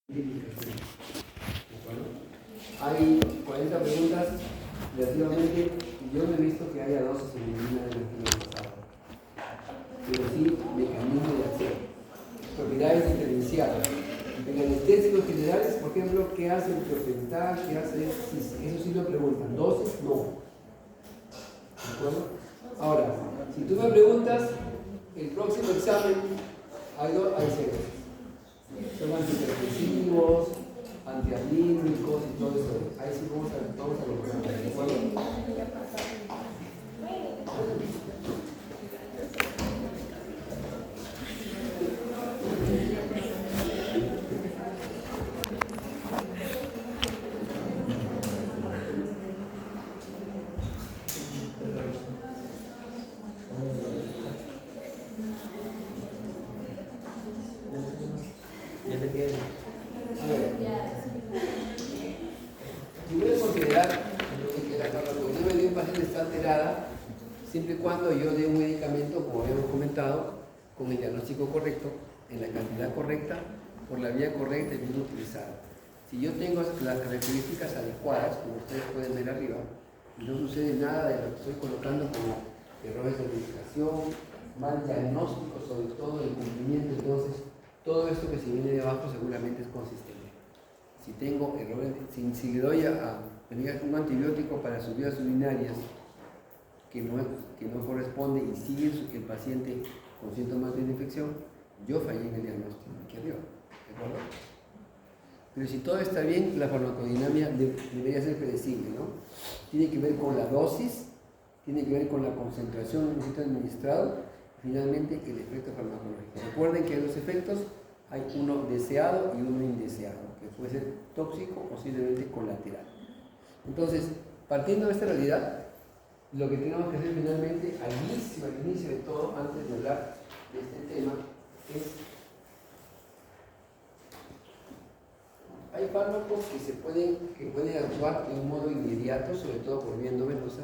identificación. ¿De acuerdo? Hay 40 preguntas relativamente. Yo no he visto que haya dosis en ninguna de las que hemos pasado, pero sí mecanismos de acción, propiedades diferenciadas. En anestésicos generales, por ejemplo, ¿qué hace el tiopental? ¿Qué hace eso sí lo preguntan? ¿Dosis? No. ¿De acuerdo? Ahora, si tú me preguntas, el próximo examen hay seis. Son antihipertensivos, antiarrítmicos y todo eso. Ahí sí vamos a lograr. ¿De acuerdo? Primero considerar que la farmacognomia de un paciente está alterada siempre y cuando yo dé un medicamento, como habíamos comentado, con el diagnóstico correcto, en la cantidad correcta, por la vía correcta y bien utilizada. Si yo tengo las características adecuadas, como ustedes pueden ver arriba, y no sucede nada de lo que estoy colocando como errores de medicación, mal diagnóstico, sobre todo el cumplimiento, entonces todo esto que se viene de abajo seguramente es consistente. Si tengo errores, si le doy un antibiótico para sus vías urinarias que no corresponde y sigue el paciente con síntomas de infección, yo fallé en el diagnóstico aquí arriba, ¿de acuerdo? Pero si todo está bien, la farmacodinámica debería ser predecible, ¿no? Tiene que ver con la dosis, tiene que ver con la concentración en un sitio administrado, y finalmente el efecto farmacológico. Recuerden que hay dos efectos, hay uno deseado y uno indeseado, que puede ser tóxico o posiblemente colateral. Entonces, partiendo de esta realidad, lo que tenemos que hacer finalmente, al inicio de todo, antes de hablar de este tema, es hay fármacos que pueden actuar de un modo inmediato, sobre todo por vía endovenosa,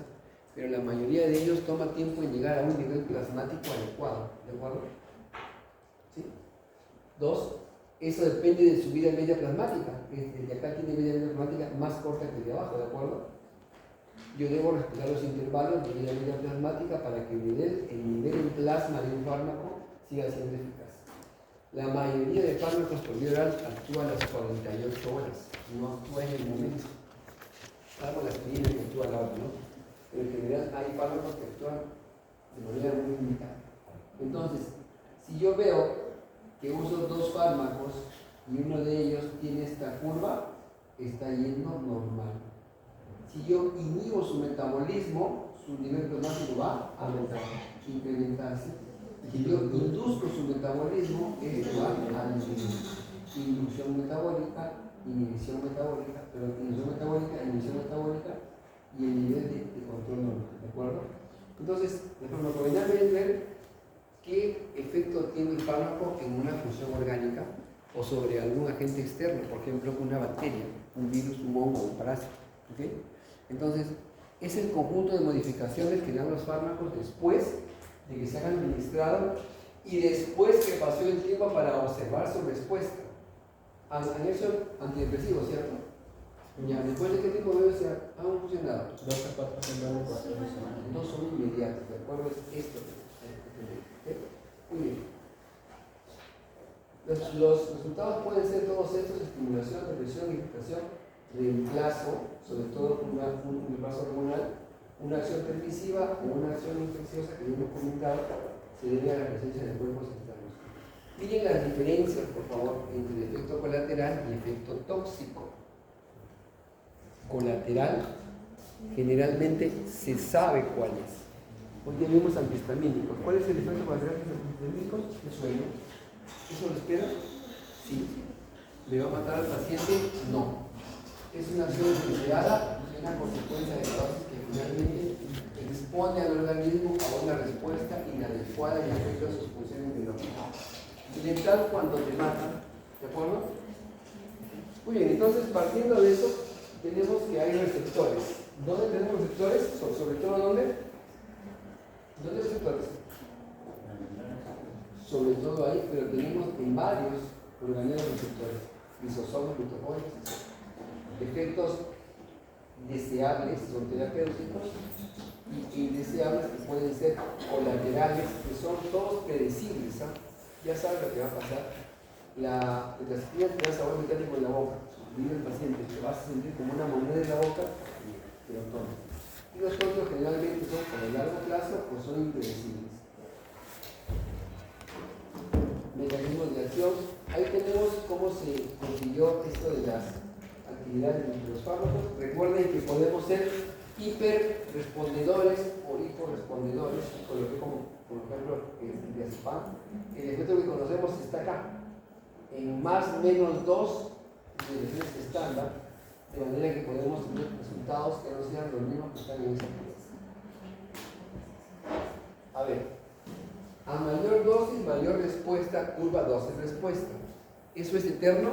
pero la mayoría de ellos toma tiempo en llegar a un nivel plasmático adecuado, ¿de acuerdo? ¿Sí? Dos, eso depende de su vida media plasmática. El de acá tiene vida media plasmática más corta que el de abajo, ¿de acuerdo? Yo debo respetar los intervalos de vida media plasmática para que el nivel en plasma de un fármaco siga siendo eficaz. La mayoría de fármacos por vía oral actúan a las 48 horas, no actúa en el momento. Salvo las que vienen que actúan ahora, ¿no? Pero en general hay fármacos que actúan de manera muy limitada. Entonces, si yo veo que uso dos fármacos y uno de ellos tiene esta curva, está yendo normal. Si yo inhibo su metabolismo, su nivel plasmático va a aumentar, incrementarse. Si yo induzco su metabolismo, esto va a disminuir. Inducción metabólica, inhibición metabólica, inhibición metabólica y el nivel de control normal, ¿de acuerdo? Entonces, la farmacodinámica es ver qué efecto tiene el fármaco en una función orgánica o sobre algún agente externo, por ejemplo, una bacteria, un virus, un hongo, un parásito. ¿Okay? Entonces, es el conjunto de modificaciones que dan los fármacos después de que se han administrado y después que pasó el tiempo para observar su respuesta. Han hecho antidepresivos, ¿cierto? Ya, después de qué tiempo veo se han funcionado. 2 a 4 semanas. No son inmediatos, ¿de acuerdo? Es esto. Muy bien. Los resultados pueden ser todos estos: estimulación, depresión, irritación, reemplazo, sobre todo un reemplazo hormonal, una acción permisiva o una acción infecciosa que ya hemos comentado, se debe a la presencia de cuerpos externos. Miren las diferencias, por favor, entre el efecto colateral y el efecto tóxico. Colateral, generalmente se sabe cuál es. Hoy ya vimos antihistamínicos. ¿Cuál es el efecto colateral de los antihistamínicos? El sueño. ¿Eso lo espera? Sí. ¿Me va a matar al paciente? No. Es una acción inesperada y una consecuencia de la dosis que finalmente expone al organismo a una respuesta inadecuada y afecta sus funciones biológicas. Y letal cuando te matan, ¿de acuerdo? Muy bien, entonces partiendo de eso, tenemos que hay receptores. ¿Dónde tenemos receptores? Sobre todo, ¿dónde? ¿Dónde hay receptores? Sobre todo ahí, pero tenemos en varios organelos receptores. lisosomas, mitocondrias. Efectos deseables son terapéuticos y indeseables que pueden ser colaterales, que son todos predecibles. Ya sabes lo que va a pasar. Las espinas te dan sabor metálico en la boca. Vive el paciente, te vas a sentir como una moneda en la boca, te lo tomas. Y los otros generalmente son por el largo plazo o son impredecibles. Mecanismos de acción. Ahí tenemos cómo se consiguió esto de las actividades de los fármacos. Recuerden que podemos ser hiperrespondedores o hiporrespondedores, coloqué como por ejemplo el diazepam. El efecto que conocemos está acá, en más menos 2 direcciones estándar, de manera que podemos tener resultados que no sean los mismos que están en esa pieza. A ver, a mayor dosis, mayor respuesta, curva dosis-respuesta. ¿Eso es eterno?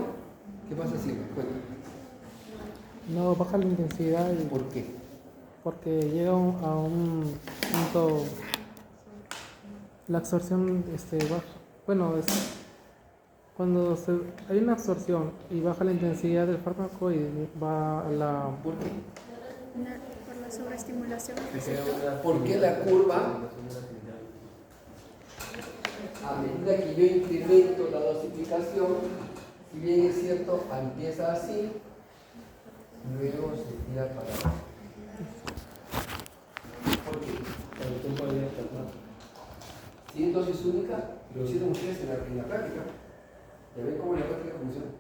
¿Qué pasa si no baja la intensidad? ¿Por qué? Porque llega a un punto, la absorción baja. Bueno, cuando hay una absorción y baja la intensidad del fármaco y va a la... ¿Por qué? Por la sobreestimulación. ¿Por qué la curva? A medida que yo incremento la dosificación, si bien es cierto, empieza así, luego se tira para abajo. ¿Por qué? Si es dosis única, lo hicieron ustedes en la práctica. ¿Ya ven cómo la práctica funciona?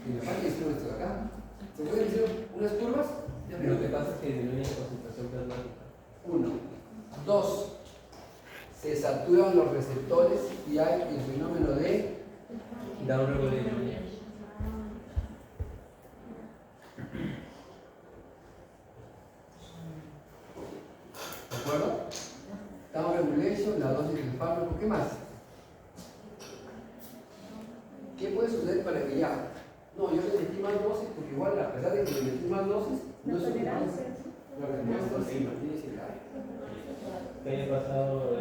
En la práctica hicieron esto de acá. ¿Se pueden hacer unas curvas? Lo que pasa es que disminuye la concentración plasmática. 1. 2. Se saturan los receptores y hay el fenómeno de down regulation. ¿de acuerdo? Down regulation, la dosis del fármaco, ¿qué más? ¿Qué puede suceder para que ya? No, yo le metí más dosis porque igual a pesar de que le metí más dosis, no es suficiente. La respuesta se mantiene sin caer. ¿Qué haya pasado?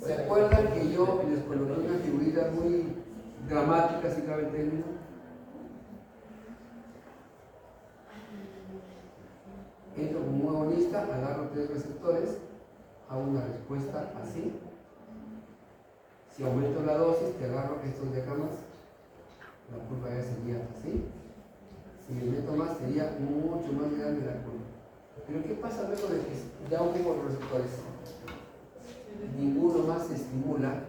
¿Se acuerdan que yo les coloqué unas figuritas muy dramáticas, si cabe el término? Entro como un agonista, agarro 3 receptores, hago una respuesta así. Si aumento la dosis, te agarro estos de acá más, la curva ya sería así. Si le meto más, sería mucho más grande la curva. Pero ¿qué pasa luego de que ya tengo los receptores? Ninguno más se estimula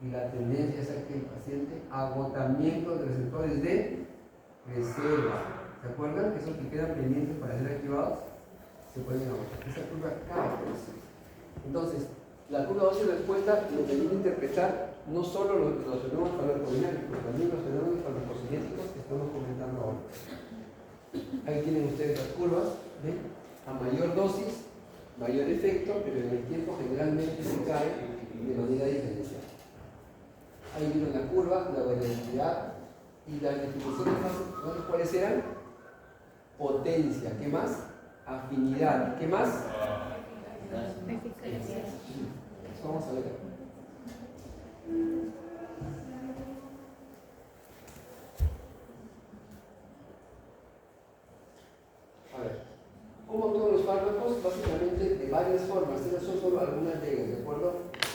y la tendencia es a que el paciente agotamiento de receptores de reserva. ¿Se acuerdan? Esos que quedan pendientes para ser activados se pueden agotar. Esa curva cae por eso. Entonces, la curva dosis-respuesta lo permite interpretar no solo los fenómenos farmacodinámicos, pero también los fenómenos farmacocinéticos que estamos comentando ahora. Ahí tienen ustedes las curvas, ¿ven? A mayor dosis, mayor efecto, pero en el tiempo generalmente se cae de manera diferencial. Ahí vieron la curva, la variabilidad y las definiciones más, ¿cuáles eran? Potencia, ¿qué más? Afinidad, ¿qué más? Eficacia. Eso vamos a ver. A ver, ¿cómo actúan los fármacos? Básicamente de varias formas. Estas son solo algunas de ellas, ¿de acuerdo?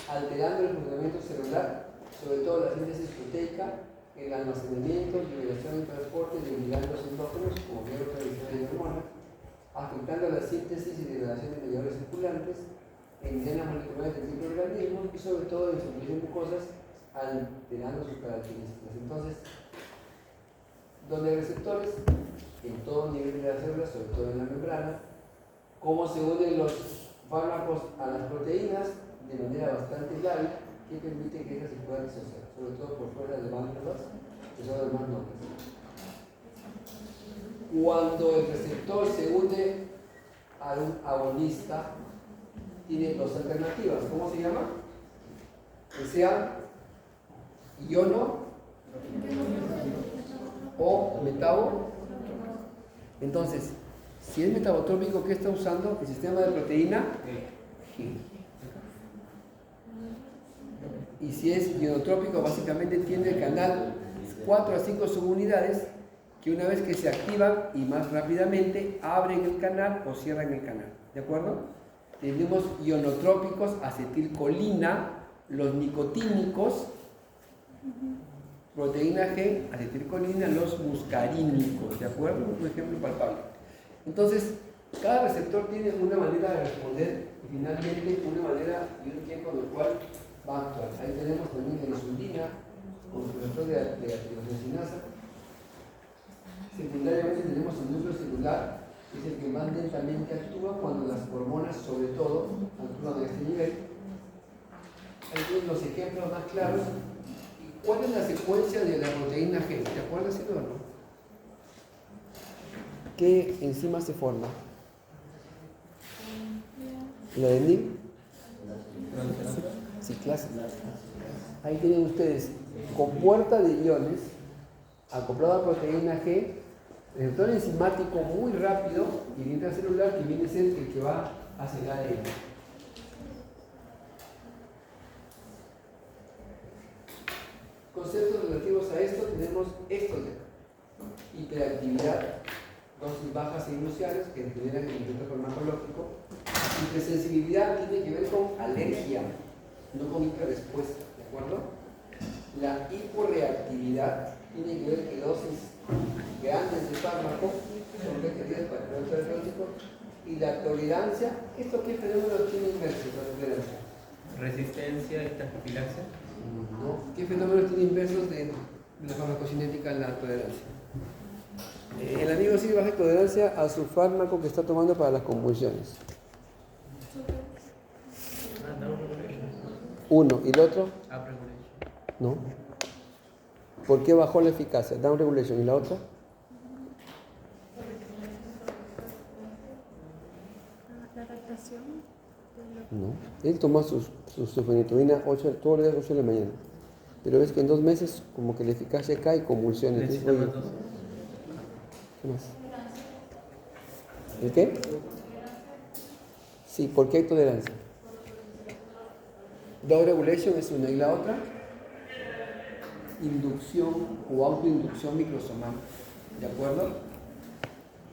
Alterando el funcionamiento celular, sobre todo la síntesis proteica, el almacenamiento, liberación y transporte de ligandos endógenos, como neurotransmisores de hormonas, afectando la síntesis y degradación de mediadores circulantes, en cadenas moleculares de microorganismos y sobre todo en circulación mucosas, alterando sus características. Entonces, donde hay receptores, en todo nivel de la célula, sobre todo en la membrana, cómo se unen los fármacos a las proteínas de manera bastante clara, que permite que ellas se puedan disociar, sobre todo por fuera de glándulas, que son las más nobles. Cuando el receptor se une a un agonista, tiene dos alternativas. ¿Cómo se llama? Que sea iono o metabo. Entonces, si es metabotrópico, ¿qué está usando? El sistema de proteína G. Y si es ionotrópico, básicamente tiene el canal 4 a 5 subunidades que una vez que se activan y más rápidamente abren el canal o cierran el canal. ¿De acuerdo? Tenemos ionotrópicos, acetilcolina, los nicotínicos, proteína G, acetilcolina, los muscarínicos. ¿De acuerdo? Un ejemplo palpable. Entonces, cada receptor tiene una manera de responder y finalmente una manera y un tiempo en el cual va a actuar. Ahí tenemos también la insulina, con su receptor de atirosinasa. Secundariamente tenemos el núcleo celular, que es el que más lentamente actúa cuando las hormonas, sobre todo, actúan a este nivel. Ahí tienen los ejemplos más claros. ¿Y cuál es la secuencia de la proteína G? ¿Te acuerdas, Eduardo? ¿Qué enzima se forma? ¿La de NIM? Ciclasa. Ahí tienen ustedes compuerta de iones acoplado a proteína G, receptor enzimático muy rápido y intracelular que viene a ser el que va hacia el ADN. Conceptos relativos a esto tenemos estos de acá. Hiperactividad, dosis bajas e inusuales que generan el efecto farmacológico. Hipersensibilidad tiene que ver con alergia, no con hiperrespuesta, ¿de acuerdo? La hiporreactividad tiene que ver que dosis grandes de fármaco son requeridas para el tratamiento terapéutico. Y la tolerancia, ¿esto qué fenómenos tiene inversos la tolerancia? Resistencia y taquifilaxia. ¿No? ¿Qué fenómenos tiene inversos de la farmacocinética en la tolerancia? El amigo sí baja tolerancia a su fármaco que está tomando para las convulsiones. Down regulation. Uno. ¿Y el otro? Up regulation. No. ¿Por qué bajó la eficacia? Down regulation. ¿Y la otra? La adaptación. No. Él tomó su fenitoína todos los días 8 de la mañana. Pero ves que en 2 meses como que la eficacia cae y convulsiones. Necesita Oye, más dosis. ¿qué más? ¿El qué? Sí, ¿por qué hay tolerancia? Down regulation es una y la otra. Inducción o autoinducción microsomal. ¿De acuerdo?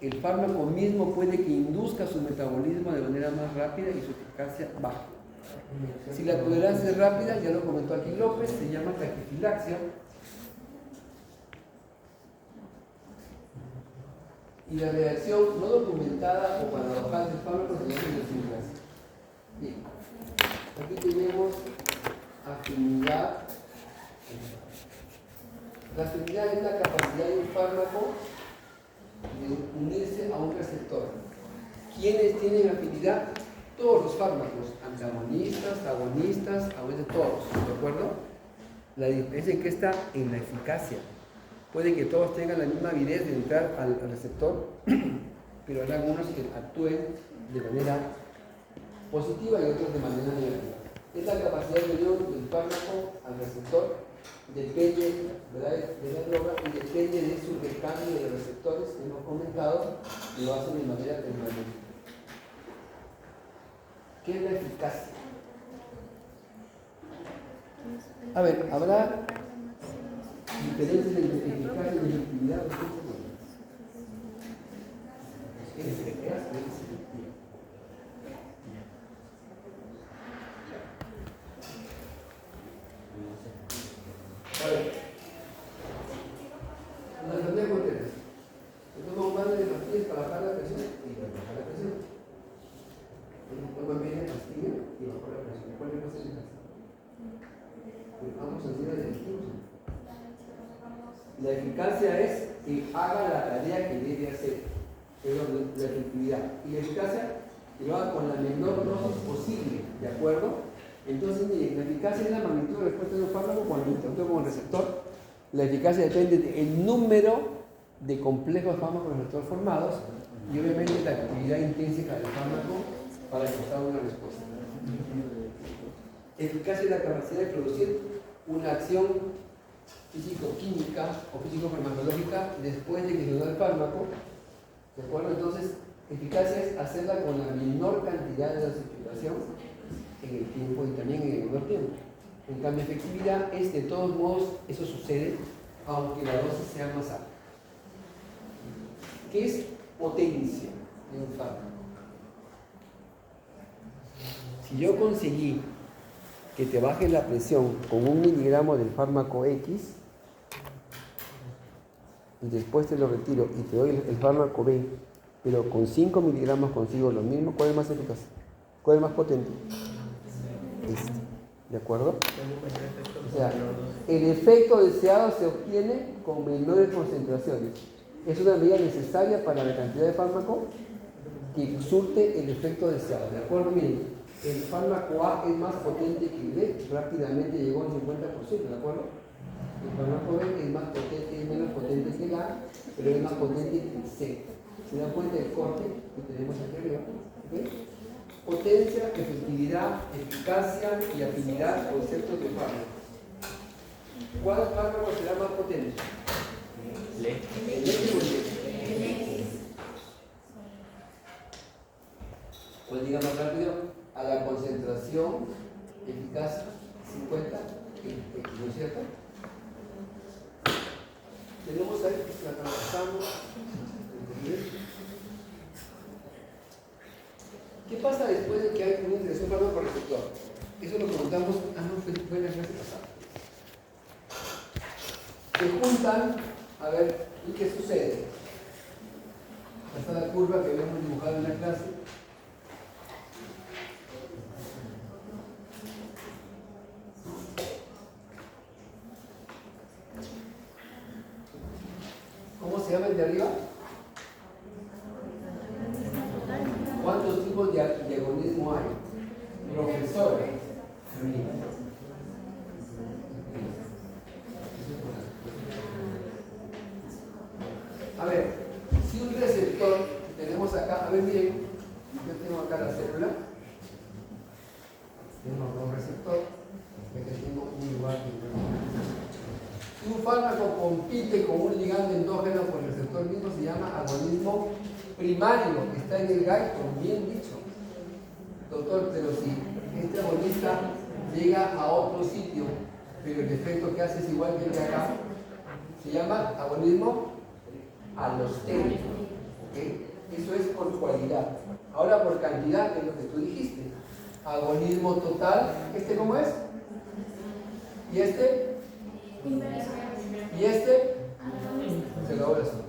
El fármaco mismo puede que induzca su metabolismo de manera más rápida y su eficacia baja. Si la tolerancia es rápida, ya lo comentó aquí López, se llama taquifilaxia. Y la reacción no documentada o paradojal del fármaco se llama idiosincrasia. Bien, aquí tenemos afinidad. La afinidad es la capacidad de un fármaco de unirse a un receptor. ¿Quiénes tienen afinidad? Todos los fármacos, antagonistas, agonistas, todos, ¿de acuerdo? La diferencia en que está en la eficacia. Puede que todos tengan la misma avidez de entrar al receptor, pero hay algunos que actúen de manera positiva y otros de manera negativa. Es la capacidad de unión del fármaco al receptor, depende, ¿verdad?, de la droga y depende de su recambio de receptores que hemos comentado y lo hacen de manera permanente. ¿Qué es la eficacia? A ver, habrá diferencias entre eficacia y efectividad. ¿Qué es eficaz? ¿Qué es efectividad? A ver, las enfermedades congénitas. Se toma un par de pastillas para bajar la presión y para bajar la presión. Toma media pastilla y bajar la presión. ¿Cuál es la eficacia? Vamos a decir la de la eficacia es que haga la tarea que debe hacer, perdón, la efectividad. Y la eficacia que lo haga con la menor dosis posible, ¿de acuerdo? Entonces, miren, la eficacia es la magnitud de respuesta de un fármaco cuando interactúa con el receptor. La eficacia depende del número de complejos fármacos receptor formados y obviamente la actividad intrínseca del fármaco para causar una respuesta. Eficacia es la capacidad de producir una acción físico-química o físico-farmacológica después de que se da el fármaco, ¿de acuerdo? Entonces, eficacia es hacerla con la menor cantidad de dosificación en el tiempo y también en el menor tiempo. En cambio, efectividad es, de todos modos, eso sucede, aunque la dosis sea más alta. ¿Qué es potencia de un fármaco? Si yo conseguí que te baje la presión con 1 miligramo del fármaco X y después te lo retiro y te doy el fármaco B, pero con 5 miligramos consigo lo mismo, ¿cuál es más eficaz? ¿Cuál es más potente? Este, ¿de acuerdo? O sea, el efecto deseado se obtiene con menores concentraciones. Es una medida necesaria para la cantidad de fármaco que surte el efecto deseado. ¿De acuerdo? Miren, el fármaco A es más potente que el B, rápidamente llegó al 50%, ¿de acuerdo? El fármaco B es más potente, es menos potente que el A, pero es más potente que el C. ¿Se dan cuenta del corte que tenemos aquí arriba? ¿Okay? Potencia, efectividad, eficacia y afinidad, conceptos de fármaco. ¿Cuál fármaco será más potente? El X o el Y. Pues diga más rápido, a la concentración eficaz 50, ¿no es cierto? Tenemos ahí que la trabajamos. ¿Qué pasa después de que hay una interacción fármaco-receptor? Eso lo preguntamos, fue en la clase pasada. Se juntan, a ver, ¿y qué sucede? Esta es la curva que habíamos dibujado en la clase. ¿Cómo se llama el de arriba? ¿Cuántos tipos de agonismo hay? Profesor. A ver, si un receptor tenemos acá, a ver, miren, yo tengo acá la célula, tengo un receptor, aquí tengo un lugar de... Si un fármaco compite con un ligando endógeno por el receptor mismo, se llama agonismo primario, que está en el gaito, bien dicho. Doctor, pero si este agonista llega a otro sitio, pero el efecto que hace es igual que el de acá, se llama agonismo alostérico. ¿Okay? Eso es por cualidad. Ahora por cantidad, que es lo que tú dijiste. Agonismo total, ¿este cómo es? ¿Y este? ¿Y este? Se lo voy a hacer.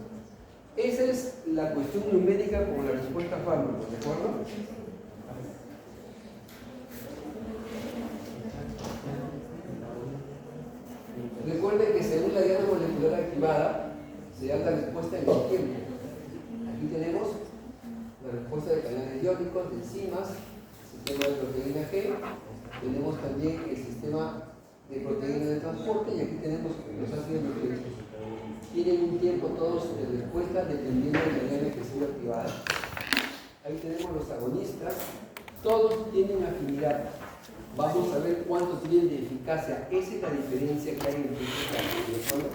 Esa es la cuestión numérica como la respuesta a fármacos, ¿de acuerdo? Recuerden que según la diana molecular activada, se da la respuesta en el tiempo. Aquí tenemos la respuesta de canales iónicos, de enzimas, sistema de proteína G, tenemos también el sistema de proteínas de transporte y aquí tenemos los ácidos nucleicos. Tienen un tiempo todos de respuesta dependiendo de la diana que sea activada. Ahí tenemos los agonistas, todos tienen afinidad. Vamos a ver cuánto tienen de eficacia. Esa es la diferencia que hay entre estos casos.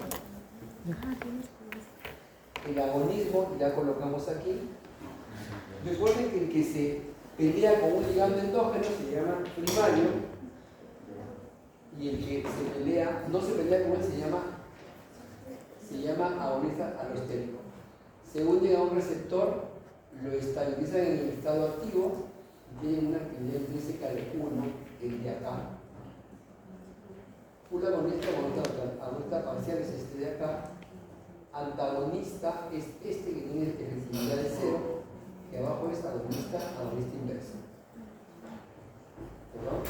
El agonismo, ya colocamos aquí. Recuerden que el que se pelea con un ligando endógeno se llama primario y el que se pelea, no se pelea con él, se llama agonista alostérico. Según llega a un receptor, lo estabilizan en el estado activo y tienen una actividad intrínseca de 1, el de acá. Un agonista parcial es este de acá. Antagonista es este que tiene efectividad de 0, que abajo es agonista inverso. ¿Perdón?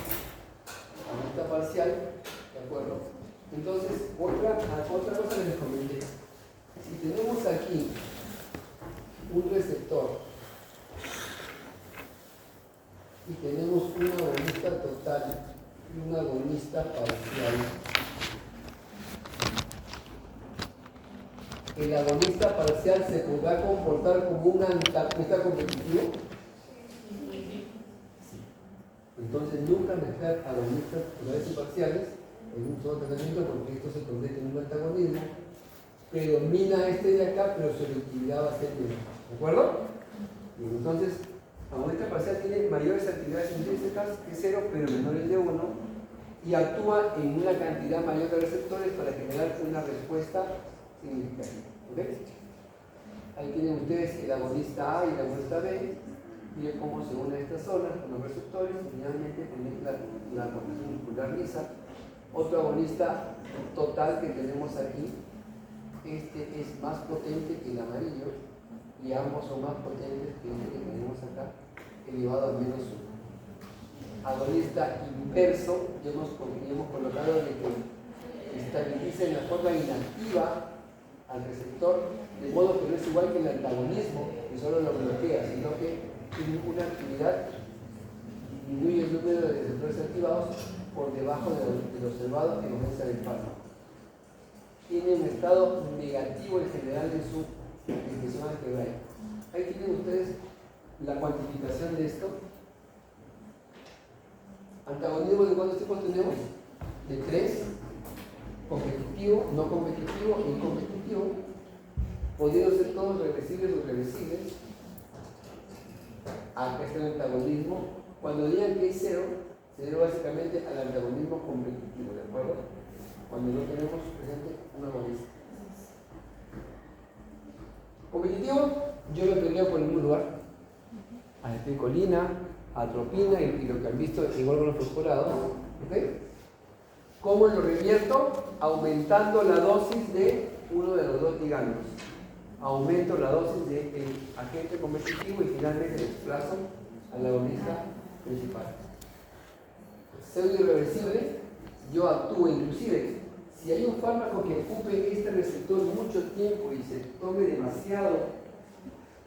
Agonista parcial, ¿de acuerdo? Entonces, otra cosa que les comenté. Si tenemos aquí un receptor y tenemos un agonista total y un agonista parcial, el agonista parcial se podrá comportar como un antagonista competitivo. Entonces nunca mezclar agonistas totales y parciales en un solo tratamiento porque esto se convierte en un antagonismo. Predomina este de acá, pero su selectividad va a ser menor. ¿De acuerdo? Bien, entonces, agonista parcial tiene mayores actividades intrínsecas que 0, pero menores de 1. y actúa en una cantidad mayor de receptores para generar una respuesta significativa. ¿Ok? Ahí tienen ustedes el agonista A y el agonista B. Miren cómo se unen estas zonas con los receptores y finalmente tienen la conexión muscular lisa. Otro agonista total que tenemos aquí, este es más potente que el amarillo y ambos son más potentes que este que tenemos acá, elevado al menos 1. Agonista inverso, ya hemos colocado de que estabiliza en la forma inactiva al receptor, de modo que no es igual que el antagonismo, que solo lo bloquea, sino que tiene una actividad, disminuye el número de receptores activados por debajo de lo observado en ausencia del fármaco. Tiene un estado negativo en general de su expresión algebraica. Ahí tienen ustedes la cuantificación de esto. Antagonismo de cuántos tipos tenemos? De 3, competitivo, no competitivo e incompetitivo. Podrían ser todos reversibles o irreversibles. Acá está el antagonismo. Cuando digan que es 0, se debe básicamente al antagonismo competitivo, ¿de acuerdo? Cuando no tenemos presente una agonista. Competitivo, yo lo tendría por ningún lugar. Acetilcolina, atropina y lo que han visto en órganos fosforados. ¿Okay? ¿Cómo lo revierto? Aumentando la dosis de uno de los dos ligandos. Aumento la dosis del agente competitivo y finalmente desplazo al agonista principal. Pseudo irreversible, yo actúo inclusive. Si hay un fármaco que ocupe este receptor mucho tiempo y se tome demasiado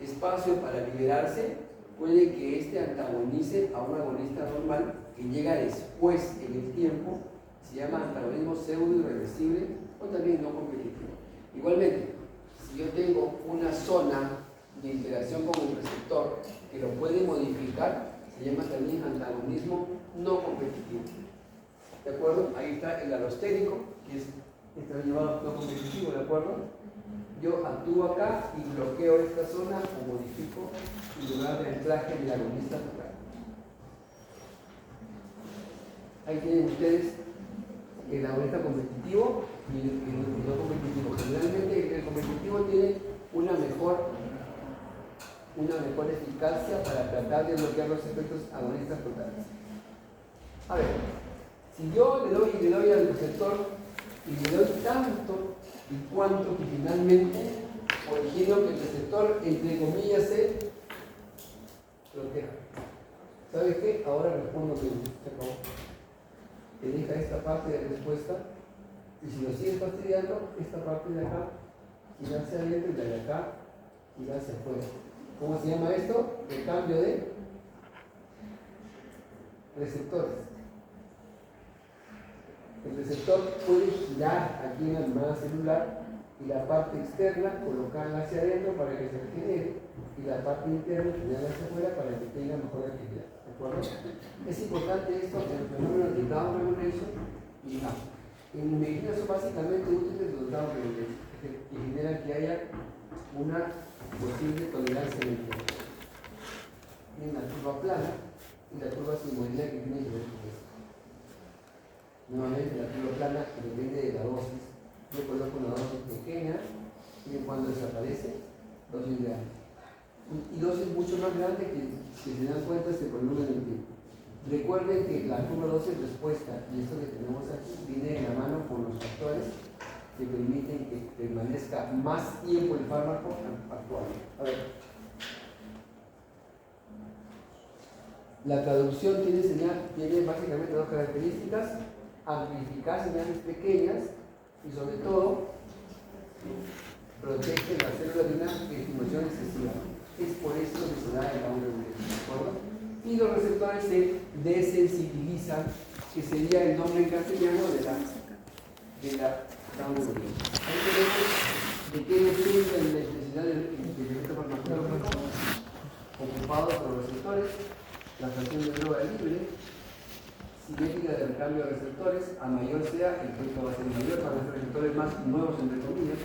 espacio para liberarse, puede que este antagonice a un agonista normal que llega después en el tiempo. Se llama antagonismo pseudo irreversible o también no competitivo. Igualmente, si yo tengo una zona de interacción con el receptor que lo puede modificar, se llama también antagonismo no competitivo. ¿De acuerdo? Ahí está el alostérico, que está llevado no competitivo, ¿de acuerdo? Yo actúo acá y bloqueo esta zona o modifico el lugar de anclaje del agonista total. Ahí tienen ustedes el agonista competitivo y el no competitivo. Generalmente el competitivo tiene una mejor eficacia para tratar de bloquear los efectos agonistas totales. A ver, si yo le doy al receptor y le doy tanto y cuanto que finalmente origino que el receptor, entre comillas, se proteja. ¿Sabes qué? Ahora respondo que se acabó. Te deja esta parte de respuesta y si lo sigues fastidiando, esta parte de acá irá hacia adentro y la de acá irá hacia afuera. ¿Cómo se llama esto? El cambio de receptores. El receptor puede girar aquí en la membrana celular y la parte externa colocarla hacia adentro para que se regenere y la parte interna girarla hacia afuera para que tenga mejor actividad. ¿De acuerdo? Es importante esto en el fenómeno de down regulation y up. En medicina son básicamente útiles los down regulation que generan que haya una posible tolerancia en el tiempo. Tienen la curva plana y la curva sinuoidal que tiene que ver con esto. Nuevamente la curva plana que depende de la dosis. Yo coloco una dosis pequeña y cuando desaparece, dosis grande. Y dosis mucho más grande que si se dan cuenta se prolonga en el tiempo. Recuerden que la curva dosis respuesta y esto que tenemos aquí viene de la mano con los factores que permiten que permanezca más tiempo el fármaco actual. A ver. La traducción tiene básicamente dos características: amplificar señales pequeñas y sobre todo protege la célula de una estimulación excesiva. Es por eso que se da el down regulation, ¿de acuerdo? Y los receptores se desensibilizan, que sería el nombre en castellano de la down regulation. Ahí tenemos de qué depende la necesidad del efecto farmacológico ocupado por los receptores, la fracción de droga libre, cinética del cambio de receptores, a mayor sea, el efecto va a ser mayor para los receptores más nuevos, entre comillas,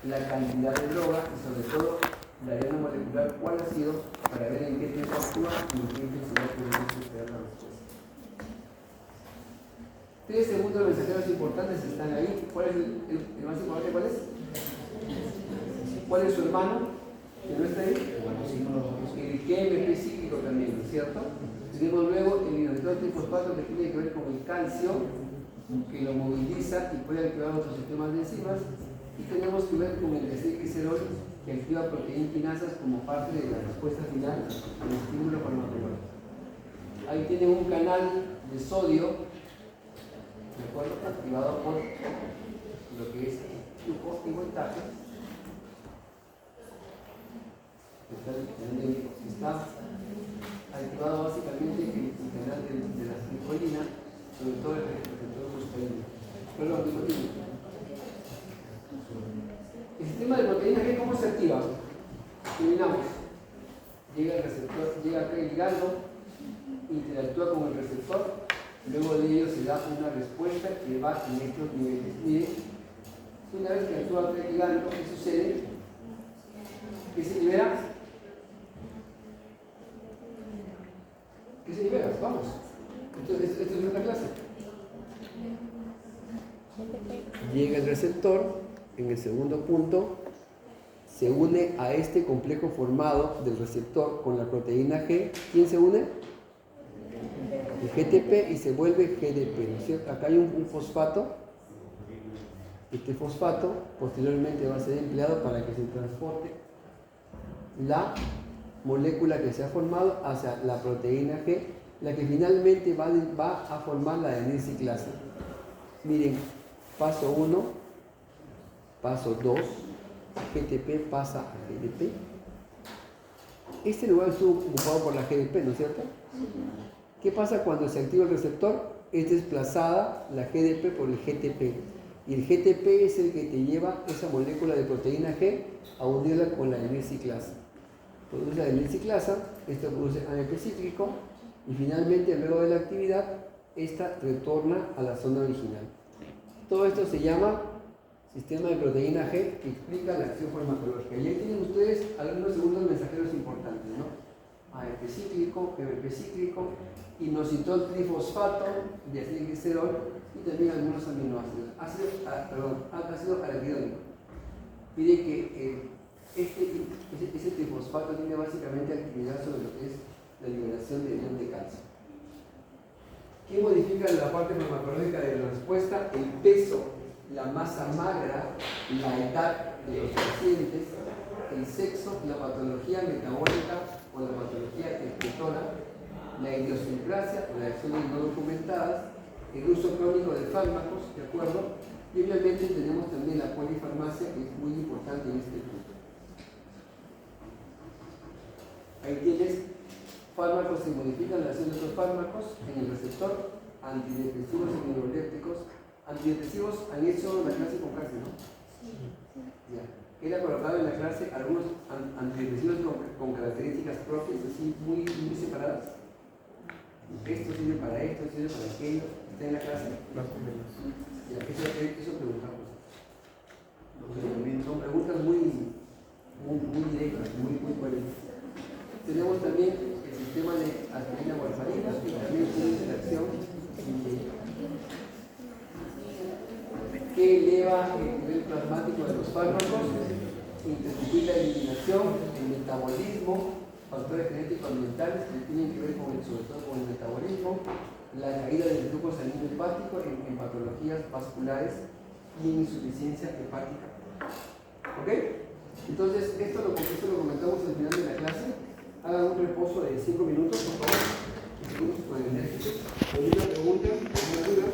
la cantidad de droga y sobre todo la arena molecular, cuál ha sido, para ver en qué tiempo actúa y en qué intensidad podemos esperar la respuesta. 3 segundos de mensajeros importantes están ahí. ¿Cuál es el más importante? ¿Cuál es? ¿Cuál es su hermano? ¿Que no está ahí? El GMP cíclico también, ¿no es cierto? Tenemos luego el hidroxilo trifosfato que tiene que ver con el calcio, que lo moviliza y puede activar otros sistemas de enzimas. Y tenemos que ver con el desequiserol, que activa proteínas quinasas como parte de la respuesta final al estímulo farmacológico. Ahí tienen un canal de sodio, ¿de acuerdo? Activado por lo que es flujo y voltaje. Está activado básicamente el canal de la glicolina, sobre todo el receptor muscarino. Perdón, glicolina. El sistema de proteínas G, ¿cómo se activa? Terminamos. Llega el receptor, llega acá el ligando, interactúa con el receptor, luego de ello se da una respuesta que va en estos niveles. Miren, una vez que actúa acá el ligando, ¿qué sucede? ¿Qué se libera? ¿Qué se libera? Vamos. Esto es nuestra clase. Llega el receptor. En el segundo punto, se une a este complejo formado del receptor con la proteína G. ¿Quién se une? El GTP y se vuelve GDP, ¿no es cierto? Acá hay un fosfato. Este fosfato posteriormente va a ser empleado para que se transporte la molécula que se ha formado hacia la proteína G, la que finalmente va a formar la adenosiclasa. Miren, paso 1. Paso 2, GTP pasa a GDP. Este lugar estuvo ocupado por la GDP, ¿no es cierto? ¿Qué pasa cuando se activa el receptor? Es desplazada la GDP por el GTP. Y el GTP es el que te lleva esa molécula de proteína G a unirla con la adenosiclasa. Produce la adenosiclasa, esto produce AMP cíclico y finalmente luego de la actividad, esta retorna a la zona original. Todo esto se llama sistema de proteína G, que explica la acción farmacológica. Y ahí tienen ustedes algunos segundos mensajeros importantes, ¿no? AMP cíclico, GMP cíclico, inositol trifosfato, diacilglicerol y también algunos aminoácidos. Ácido araquidónico. Pide que ese trifosfato tiene básicamente actividad sobre lo que es la liberación de ion de calcio. ¿Qué modifica la parte farmacológica de la respuesta? El peso, la masa magra, la edad de los pacientes, el sexo, la patología metabólica o la patología excretora, la idiosincrasia, reacciones no documentadas, el uso crónico de fármacos, ¿de acuerdo? Y obviamente tenemos también la polifarmacia, que es muy importante en este punto. Ahí tienes fármacos que modifican la acción de otros fármacos en el receptor, antidepresivos y neurolépticos. Antidepresivos han hecho la clase con Cárcel, ¿no? Sí. Ya. Él ha colocado en la clase algunos antidepresivos con características propias, así muy separadas. Esto sirve para esto, sirve para aquello. ¿Está en la clase? Más o menos. Ya, eso preguntamos. Son preguntas muy directas, muy coherentes. Tenemos también el sistema de aspirina warfarina, que también tiene interacción que eleva el nivel plasmático de los fármacos, intensifica la eliminación, el metabolismo, factores genéticos ambientales que tienen que ver sobre todo con el metabolismo, la caída del flujo sanguíneo hepático en patologías vasculares y en insuficiencia hepática. ¿Ok? Entonces, esto lo comentamos al final de la clase. Hagan un reposo de 5 minutos, por favor. Seguimos con el ejercicio. ¿Alguna pregunta? ¿Alguna duda?